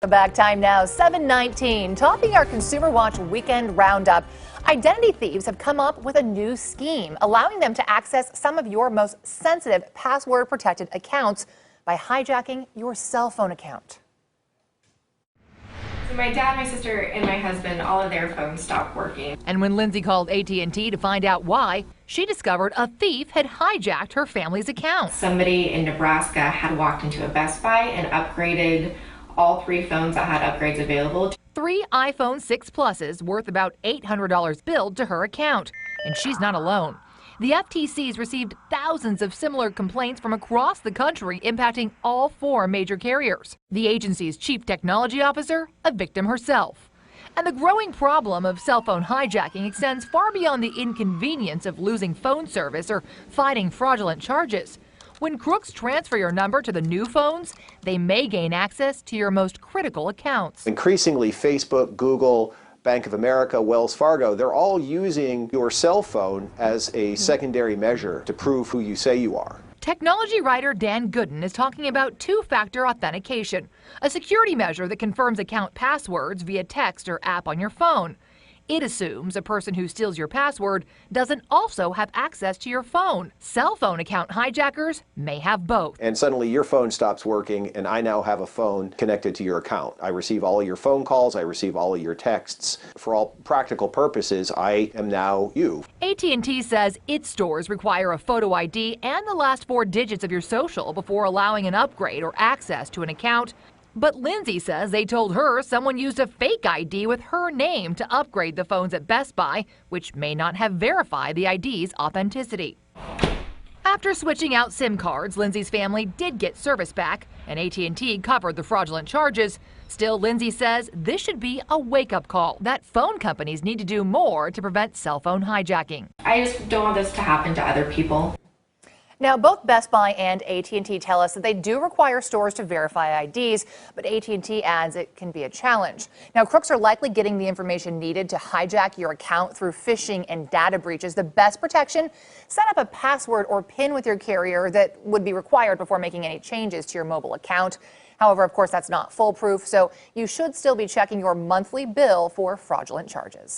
Back time now, 7:19. Topping our Consumer Watch weekend roundup, identity thieves have come up with a new scheme, allowing them to access some of your most sensitive password-protected accounts by hijacking your cell phone account. So my dad, my sister, and my husband, all of their phones stopped working. And when Lindsay called AT&T to find out why, she discovered a thief had hijacked her family's account. Somebody in Nebraska had walked into a Best Buy and upgraded all 3 phones that had upgrades available. 3 iPhone 6 Pluses worth about $800 billed to her account. And she's not alone. The FTC's received thousands of similar complaints from across the country, impacting all 4 major carriers. The agency's chief technology officer, a victim herself. And the growing problem of cell phone hijacking extends far beyond the inconvenience of losing phone service or fighting fraudulent charges. When crooks transfer your number to the new phones, they may gain access to your most critical accounts. Increasingly, Facebook, Google, Bank of America, Wells Fargo, they're all using your cell phone as a secondary measure to prove who you say you are. Technology writer Dan Gooden is talking about two-factor authentication, a security measure that confirms account passwords via text or app on your phone. It assumes a person who steals your password doesn't also have access to your phone. Cell phone account hijackers may have both. And suddenly your phone stops working and I now have a phone connected to your account. I receive all of your phone calls, I receive all of your texts. For all practical purposes, I am now you. AT&T says its stores require a photo ID and the last 4 digits of your social before allowing an upgrade or access to an account. But Lindsay says they told her someone used a fake ID with her name to upgrade the phones at Best Buy, which may not have verified the ID's authenticity. After switching out SIM cards, Lindsay's family did get service back, and AT&T covered the fraudulent charges. Still, Lindsay says this should be a wake-up call that phone companies need to do more to prevent cell phone hijacking. I just don't want this to happen to other people. Now, both Best Buy and AT&T tell us that they do require stores to verify IDs, but AT&T adds it can be a challenge. Now, crooks are likely getting the information needed to hijack your account through phishing and data breaches. The best protection? Set up a password or PIN with your carrier that would be required before making any changes to your mobile account. However, of course, that's not foolproof, so you should still be checking your monthly bill for fraudulent charges.